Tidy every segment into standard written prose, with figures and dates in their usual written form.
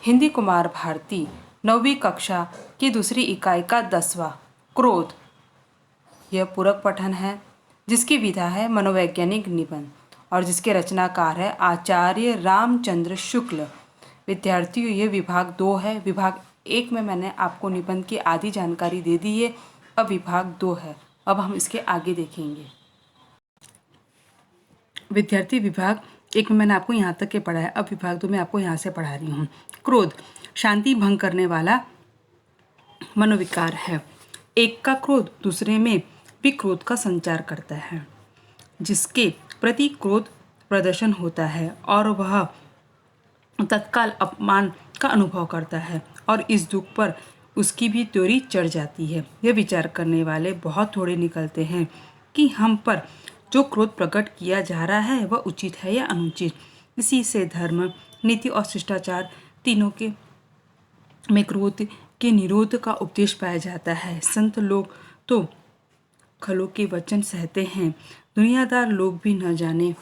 हिंदी कुमार भारती 9वीं कक्षा की दूसरी इकाई का 10वां क्रोध। यह पूरक पठन है जिसकी विधा है मनोवैज्ञानिक निबंध और जिसके रचनाकार है आचार्य रामचंद्र शुक्ल। विद्यार्थियों, यह विभाग 2 है। विभाग 1 में मैंने आपको निबंध की आधी जानकारी दे दी है। अब विभाग 2 है। अब हम इसके आगे देखेंगे। विद्यार्थी, विभाग 1 में मैंने आपको यहाँ तक के पढ़ा है। अब विभाग 2 में आपको यहाँ से पढ़ा रही हूँ। क्रोध शांति भंग करने वाला मनोविकार है। एक का क्रोध दूसरे में भी क्रोध का संचार करता है, जिसके प्रति क्रोध प्रदर्शन होता है और वह तत्काल अपमान का अनुभव करता है और इस दुख पर उसकी भी त्योरी चढ़ जाती है। यह विचार करने वाले बहुत थोड़े निकलते हैं कि हम पर जो क्रोध प्रकट किया जा रहा है वह उचित है या अनुचित। इसी से धर्म, नीति और शिष्टाचार तीनों के में क्रोध के निरोध का उपदेश पाया जाता है। संत लोग तो खलों के वचन सहते हैं, दुनियादार लोग भी न जाने।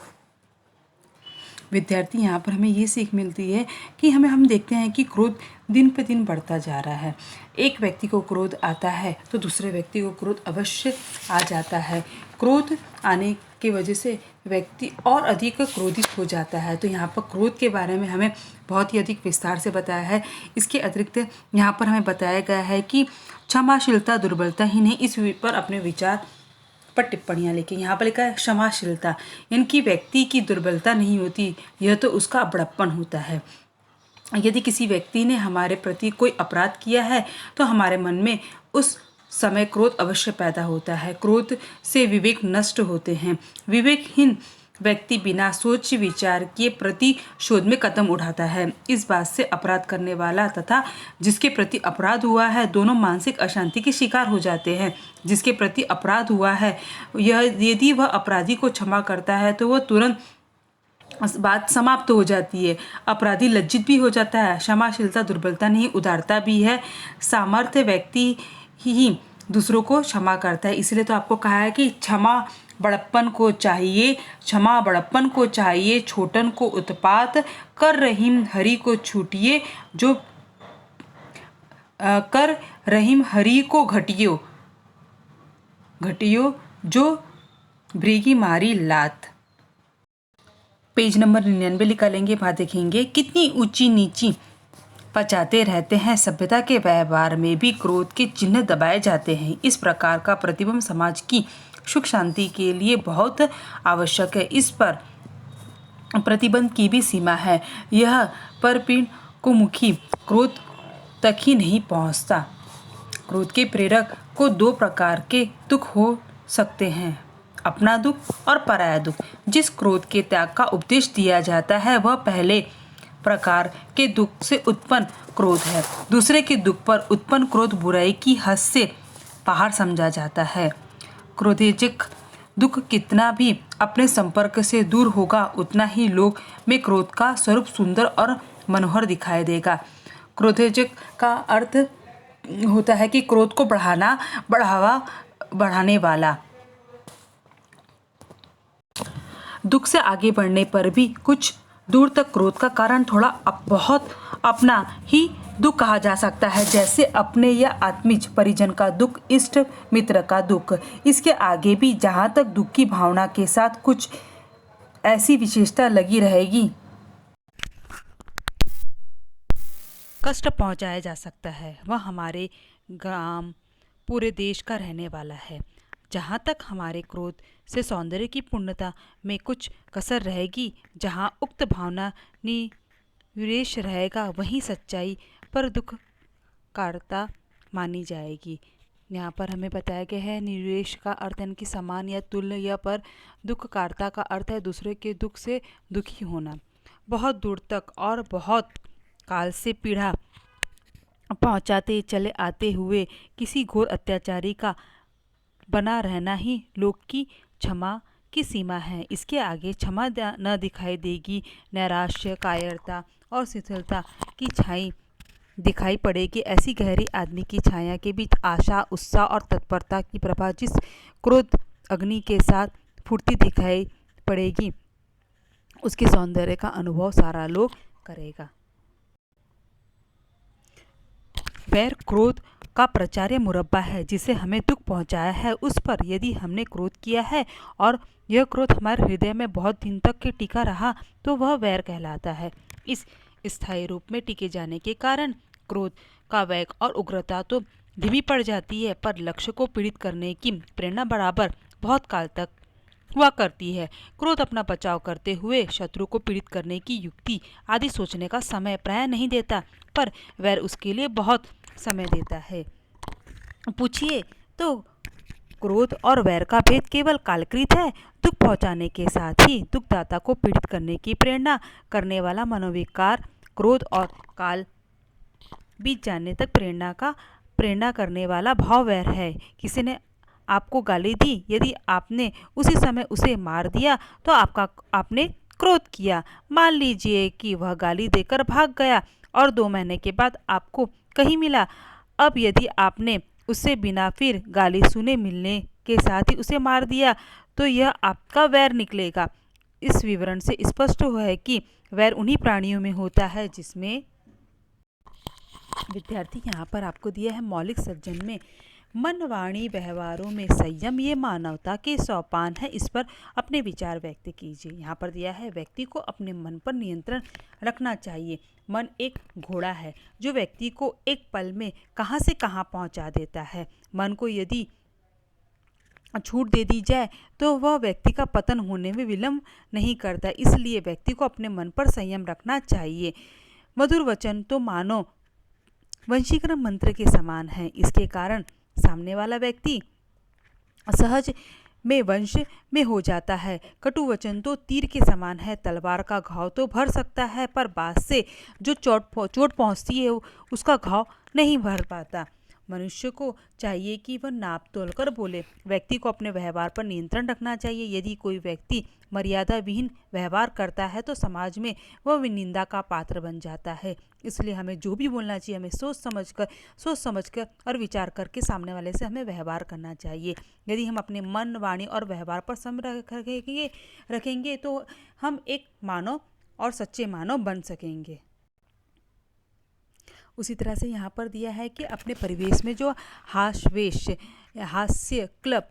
विद्यार्थी, यहाँ पर हमें ये सीख मिलती है कि हम देखते हैं कि क्रोध दिन पे दिन बढ़ता जा रहा है। एक व्यक्ति को क्रोध आता है तो दूसरे व्यक्ति को क्रोध अवश्य आ जाता है। क्रोध आने की वजह से व्यक्ति और अधिक क्रोधित हो जाता है। तो यहाँ पर क्रोध के बारे में हमें बहुत ही अधिक विस्तार से बताया है। इसके अतिरिक्त यहाँ पर हमें बताया गया है कि क्षमाशीलता दुर्बलता ही नहीं, इस पर अपने विचार पर टिप्पणियाँ लिखी। यहाँ पर लिखा है क्षमाशीलता, इनकी व्यक्ति की दुर्बलता नहीं होती, यह तो उसका बड़प्पन होता है। यदि किसी व्यक्ति ने हमारे प्रति कोई अपराध किया है तो हमारे मन में उस समय क्रोध अवश्य पैदा होता है। क्रोध से विवेक नष्ट होते हैं। विवेकहीन व्यक्ति बिना सोच विचार किए प्रतिशोध में कदम उठाता है। इस बात से अपराध करने वाला तथा जिसके प्रति अपराध हुआ है दोनों मानसिक अशांति के शिकार हो जाते हैं। जिसके प्रति अपराध हुआ है यदि वह अपराधी को क्षमा करता है तो वह तुरंत बात समाप्त हो जाती है। अपराधी लज्जित भी हो जाता है। क्षमाशीलता दुर्बलता नहीं, उदारता भी है। सामर्थ्य व्यक्ति ही दूसरों को क्षमा करता है। इसलिए तो आपको कहा है कि क्षमा बड़प्पन को चाहिए, क्षमा बड़प्पन को चाहिए, छोटन को उत्पात कर रहीम हरि को छूटिए, जो कर रहीम हरि को घटियो घटियो, जो भृगी मारी लात। पेज नंबर 99 निकालेंगे, वहाँ देखेंगे कितनी ऊंची नीची पचाते रहते हैं। सभ्यता के व्यवहार में भी क्रोध के चिन्ह दबाए जाते हैं। इस प्रकार का प्रतिबिंब समाज की सुख शांति के लिए बहुत आवश्यक है। इस पर प्रतिबंध की भी सीमा है। यह परपीड़ को मुखी क्रोध तक ही नहीं पहुंचता। क्रोध के प्रेरक को 2 प्रकार के दुख हो सकते हैं, अपना दुख और पराया दुख। जिस क्रोध के त्याग का उपदेश दिया जाता है वह पहले प्रकार के दुख से उत्पन्न क्रोध है। दूसरे के दुख पर उत्पन्न क्रोध बुराई की हद से बाहर समझा जाता है। क्रोधजनक दुख कितना भी अपने संपर्क से दूर होगा उतना ही लोग में क्रोध का स्वरूप सुंदर और मनोहर दिखाई देगा। क्रोधजनक का अर्थ होता है कि क्रोध को बढ़ाने वाला। दुख से आगे बढ़ने पर भी कुछ दूर तक क्रोध का कारण थोड़ा बहुत अपना ही दुख कहा जा सकता है, जैसे अपने या आत्मीज परिजन का दुख, इष्ट मित्र का दुख। इसके आगे भी जहाँ तक दुख की भावना के साथ कुछ ऐसी विशेषता लगी रहेगी, कष्ट पहुँचाया जा सकता है, वह हमारे गांव पूरे देश का रहने वाला है। जहाँ तक हमारे क्रोध से सौंदर्य की पूर्णता में कुछ कसर रहेगी, जहाँ उक्त भावना निरेश रहेगा, वहीं सच्चाई पर दुख कारता मानी जाएगी। यहाँ पर हमें बताया गया है निरेश का अर्थ यानी कि समान या तुल्य, या पर दुख कारता का अर्थ है दूसरे के दुख से दुखी होना। बहुत दूर तक और बहुत काल से पीड़ा पहुँचाते चले आते हुए किसी घोर अत्याचारी का बना रहना ही लोक की क्षमा की सीमा है। इसके आगे क्षमा न दिखाई देगी। नैराश्य, कायरता और शिथिलता की छाई दिखाई पड़ेगी। ऐसी गहरी आदमी की छाया के बीच आशा, उत्साह और तत्परता की प्रभा जिस क्रोध अग्नि के साथ फूटती दिखाई पड़ेगी, उसके सौंदर्य का अनुभव सारा लोग करेगा। वैर क्रोध का प्रचार्य मुरब्बा है, जिसे हमें दुख पहुंचाया है उस पर यदि हमने क्रोध किया है और यह क्रोध हमारे हृदय में बहुत दिन तक के टिका रहा तो वह वैर कहलाता है। इस स्थायी रूप में टिके जाने के कारण क्रोध का वेग और उग्रता तो धीमी पड़ जाती है, पर लक्ष्य को पीड़ित करने की प्रेरणा बराबर बहुत काल तक हुआ करती है। क्रोध अपना बचाव करते हुए शत्रु को पीड़ित करने की युक्ति आदि सोचने का समय प्राय नहीं देता, पर वैर उसके लिए बहुत समय देता है। पूछिए तो क्रोध और वैर का भेद केवल कालकृत है। दुख पहुंचाने के साथ ही दुखदाता को पीड़ित करने की प्रेरणा करने वाला मनोविकार क्रोध और काल बीत जाने तक प्रेरणा करने वाला भाव वैर है। किसी ने आपको गाली दी, यदि आपने उसी समय उसे मार दिया तो आपने क्रोध किया। मान लीजिए कि वह गाली देकर भाग गया और 2 महीने के बाद आपको कहीं मिला। अब यदि आपने उससे बिना फिर गाली सुने मिलने के साथ ही उसे मार दिया तो यह आपका वैर निकलेगा। इस विवरण से स्पष्ट हुआ है कि वैर उन्हीं प्राणियों में होता है जिसमें विद्यार्थी यहाँ पर आपको दिया है मौलिक सज्जन में मन वाणी व्यवहारों में संयम ये मानवता के सोपान है। इस पर अपने विचार व्यक्त कीजिए। यहाँ पर दिया है व्यक्ति को अपने मन पर नियंत्रण रखना चाहिए। मन एक घोड़ा है जो व्यक्ति को एक पल में कहाँ से कहाँ पहुँचा देता है। मन को यदि छूट दे दी जाए तो वह व्यक्ति का पतन होने में विलंब नहीं करता। इसलिए व्यक्ति को अपने मन पर संयम रखना चाहिए। मधुर वचन तो मानो वंशीकरण मंत्र के समान है। इसके कारण सामने वाला व्यक्ति सहज में वंश में हो जाता है। कटु वचन तो तीर के समान है। तलवार का घाव तो भर सकता है, पर बात से जो चोट पहुंचती है उसका घाव नहीं भर पाता। मनुष्य को चाहिए कि वह नाप तोल कर बोले। व्यक्ति को अपने व्यवहार पर नियंत्रण रखना चाहिए। यदि कोई व्यक्ति मर्यादा विहीन व्यवहार करता है तो समाज में वह निंदा का पात्र बन जाता है। इसलिए हमें जो भी बोलना चाहिए हमें सोच समझकर और विचार करके सामने वाले से हमें व्यवहार करना चाहिए। यदि हम अपने मन वाणी और व्यवहार पर संयम रखेंगे तो हम एक मानव और सच्चे मानव बन सकेंगे। उसी तरह से यहाँ पर दिया है कि अपने परिवेश में जो हास्य क्लब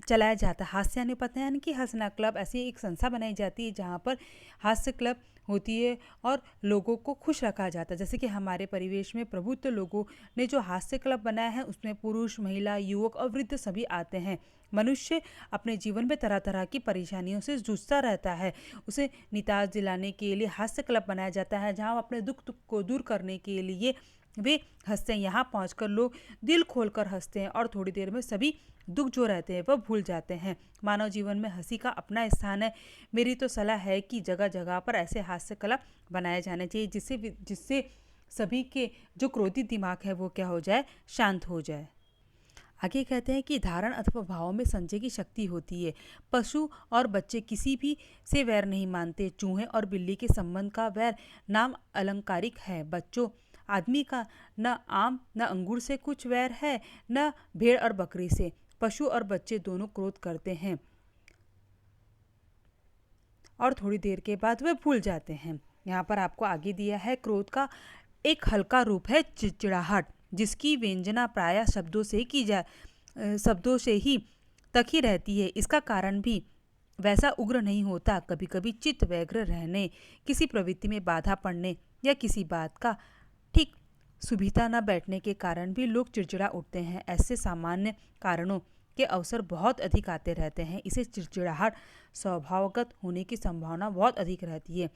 चलाया जाता है। हास्य यानी पता है कि हंसना क्लब, ऐसी एक संस्था बनाई जाती है जहाँ पर हास्य क्लब होती है और लोगों को खुश रखा जाता है। जैसे कि हमारे परिवेश में प्रबुद्ध लोगों ने जो हास्य क्लब बनाया है उसमें पुरुष, महिला, युवक और वृद्ध सभी आते हैं। मनुष्य अपने जीवन में तरह तरह की परेशानियों से जूझता रहता है। उसे निताज दिलाने के लिए हास्य क्लब बनाया जाता है जहाँ अपने दुख को दूर करने के लिए वे हंसते हैं। यहाँ पहुँचकर लोग दिल खोलकर हंसते हैं और थोड़ी देर में सभी दुख जो रहते हैं वह भूल जाते हैं। मानव जीवन में हंसी का अपना स्थान है। मेरी तो सलाह है कि जगह जगह पर ऐसे हास्य क्लब बनाए जाने चाहिए जिससे सभी के जो क्रोधित दिमाग है वो क्या हो जाए, शांत हो जाए। आगे कहते हैं कि धारण अथवा भाव में संचय की शक्ति होती है। पशु और बच्चे किसी भी से वैर नहीं मानते। चूहे और बिल्ली के संबंध का वैर नाम अलंकारिक है। बच्चों आदमी का न आम न अंगूर से कुछ वैर है, न भेड़ और बकरी से। पशु और बच्चे दोनों क्रोध करते हैं और थोड़ी देर के बाद वे भूल जाते हैं। यहाँ पर आपको आगे दिया है क्रोध का एक हल्का रूप है चिड़चिड़ाहट, जिसकी व्यंजना प्रायः शब्दों से ही तक ही रहती है। इसका कारण भी वैसा उग्र नहीं होता। कभी कभी चित्त व्यग्र रहने, किसी प्रवृत्ति में बाधा पड़ने या किसी बात का ठीक सुविधा न बैठने के कारण भी लोग चिड़चिड़ा उठते हैं। ऐसे सामान्य कारणों के अवसर बहुत अधिक आते रहते हैं। इसे चिड़चिड़ाहट स्वभावगत होने की संभावना बहुत अधिक रहती है।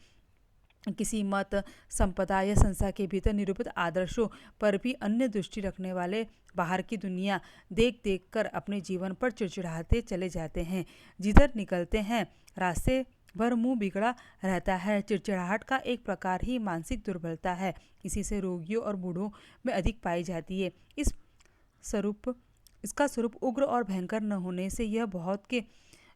किसी मत, संपदा या संस्था के भीतर निरूपित आदर्शों पर भी अन्य दृष्टि रखने वाले बाहर की दुनिया देख देख कर अपने जीवन पर चिड़चिड़ाते चले जाते हैं। जिधर निकलते हैं रास्ते भर मुंह बिगड़ा रहता है। चिड़चिड़ाहट का एक प्रकार ही मानसिक दुर्बलता है। इसी से रोगियों और बूढ़ों में अधिक पाई जाती है। इसका स्वरूप उग्र और भयंकर न होने से यह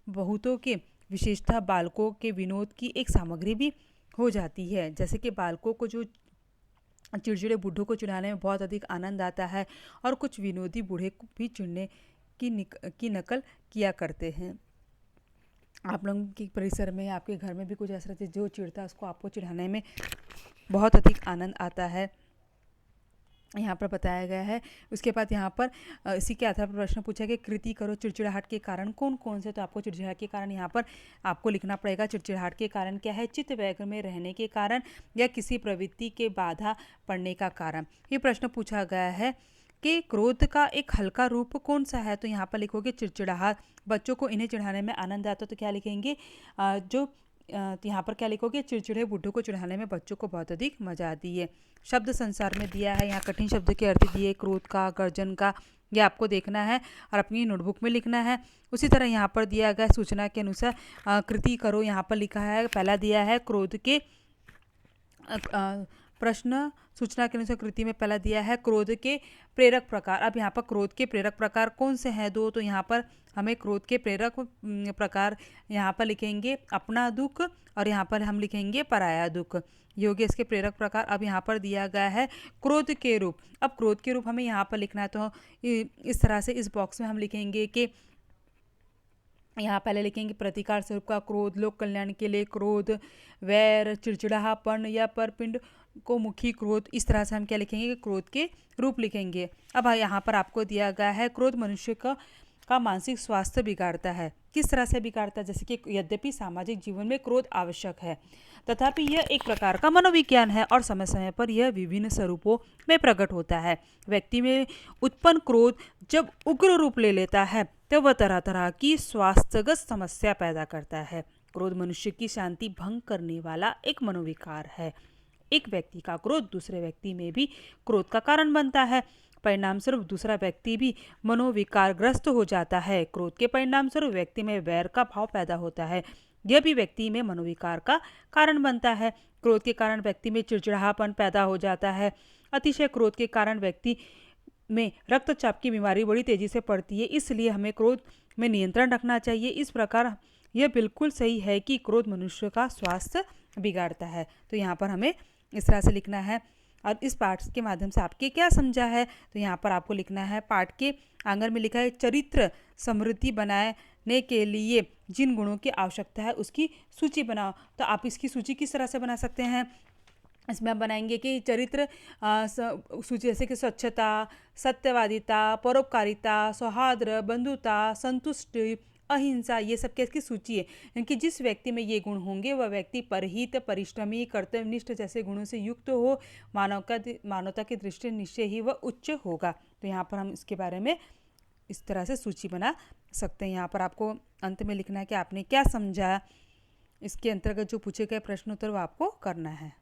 बहुतों के विशेषतः बालकों के विनोद की एक सामग्री भी हो जाती है। जैसे कि बालकों को जो चिड़चिड़े बूढ़ों को चिढ़ाने में बहुत अधिक आनंद आता है और कुछ विनोदी बूढ़े को भी चिढ़ने की नकल किया करते हैं। आप लोगों के परिसर में, आपके घर में भी कुछ ऐसा रहता है जो चिढ़ता है, उसको आपको चिढ़ाने में बहुत अधिक आनंद आता है। यहाँ पर बताया गया है। उसके बाद यहाँ पर इसी के आधार पर प्रश्न पूछा गया, कृति करो चिड़चिड़ाहट के कारण कौन कौन से। तो आपको चिड़चिड़ाहट के कारण यहाँ पर आपको लिखना पड़ेगा। चिड़चिड़ाहट के कारण क्या है? चित्त व्यग्र में रहने के कारण या किसी प्रवृत्ति के बाधा पड़ने का कारण। ये प्रश्न पूछा गया है कि क्रोध का एक हल्का रूप कौन सा है। तो यहाँ पर लिखोगे चिड़चिड़ाहट। बच्चों को इन्हें चिढ़ाने में आनंद आता तो क्या लिखेंगे? तो यहाँ पर क्या लिखोगे? चिड़चिड़े बुड्ढों को चिढ़ाने में बच्चों को बहुत अधिक मजा आती है। शब्द संसार में दिया है, यहाँ कठिन शब्द के अर्थ दिए, क्रोध का, गर्जन का, ये आपको देखना है और अपनी नोटबुक में लिखना है। उसी तरह यहाँ पर दिया गया सूचना के अनुसार कृति करो। यहाँ पर लिखा है, पहला दिया है क्रोध के प्रश्न सूचना के अनुसार कृति में पहला दिया है क्रोध के प्रेरक प्रकार। अब यहाँ पर क्रोध के प्रेरक प्रकार कौन से हैं? दो। तो यहाँ पर हमें क्रोध के प्रेरक प्रकार यहाँ पर लिखेंगे अपना दुख और यहाँ पर हम लिखेंगे पराया दुख। योग्य इसके प्रेरक प्रकार। अब यहाँ पर दिया गया है क्रोध के रूप। अब क्रोध के रूप हमें यहाँ पर लिखना है, तो इस तरह से इस बॉक्स में हम लिखेंगे कि यहाँ पहले लिखेंगे प्रतिकार स्वरूप का क्रोध, लोक कल्याण के लिए क्रोध, वैर, चिड़चिड़ापन या परपिंड को मुखी क्रोध। इस तरह से हम क्या लिखेंगे कि क्रोध के रूप लिखेंगे। अब यहाँ पर आपको दिया गया है क्रोध मनुष्य का मानसिक स्वास्थ्य बिगाड़ता है। किस तरह से बिगाड़ता है? जैसे कि यद्यपि सामाजिक जीवन में क्रोध आवश्यक है, तथापि यह एक प्रकार का मनोविज्ञान है और समय समय पर यह विभिन्न स्वरूपों में प्रकट होता है। व्यक्ति में उत्पन्न क्रोध जब उग्र रूप ले लेता है तो वह तरह तरह की स्वास्थ्यगत समस्या पैदा करता है। क्रोध मनुष्य की शांति भंग करने वाला एक मनोविकार है। एक व्यक्ति का क्रोध दूसरे व्यक्ति में भी क्रोध का कारण बनता है। परिणाम स्वरूप दूसरा व्यक्ति भी मनोविकारग्रस्त हो जाता है। क्रोध के परिणाम स्वरूप व्यक्ति में वैर का भाव पैदा होता है। यह भी व्यक्ति में मनोविकार का कारण बनता है। क्रोध के कारण व्यक्ति में चिड़चिड़ापन पैदा हो जाता है। अतिशय क्रोध के कारण व्यक्ति में रक्तचाप की बीमारी बड़ी तेजी से बढ़ती है, इसलिए हमें क्रोध में नियंत्रण रखना चाहिए। इस प्रकार यह बिल्कुल सही है कि क्रोध मनुष्य का स्वास्थ्य बिगाड़ता है। तो यहाँ पर हमें इस तरह से लिखना है। और इस पाठ के माध्यम से आपके क्या समझा है? तो यहाँ पर आपको लिखना है, पाठ के आंगर में लिखा है चरित्र समृद्धि बनाने के लिए जिन गुणों की आवश्यकता है उसकी सूची बनाओ। तो आप इसकी सूची किस तरह से बना सकते हैं? इसमें हम बनाएंगे कि चरित्र सूची जैसे कि स्वच्छता, सत्यवादिता, परोपकारिता, सौहार्द, बंधुता, संतुष्टि, अहिंसा, ये सब की सूची है। इनकी जिस व्यक्ति में ये गुण होंगे वह व्यक्ति परहित, परिश्रमी, कर्तव्यनिष्ठ जैसे गुणों से युक्त हो, मानवता की दृष्टि निश्चय ही वह उच्च होगा। तो यहाँ पर हम इसके बारे में इस तरह से सूची बना सकते हैं। यहाँ पर आपको अंत में लिखना है कि आपने क्या समझा। इसके अंतर्गत जो पूछे गए प्रश्न उत्तर वो आपको करना है।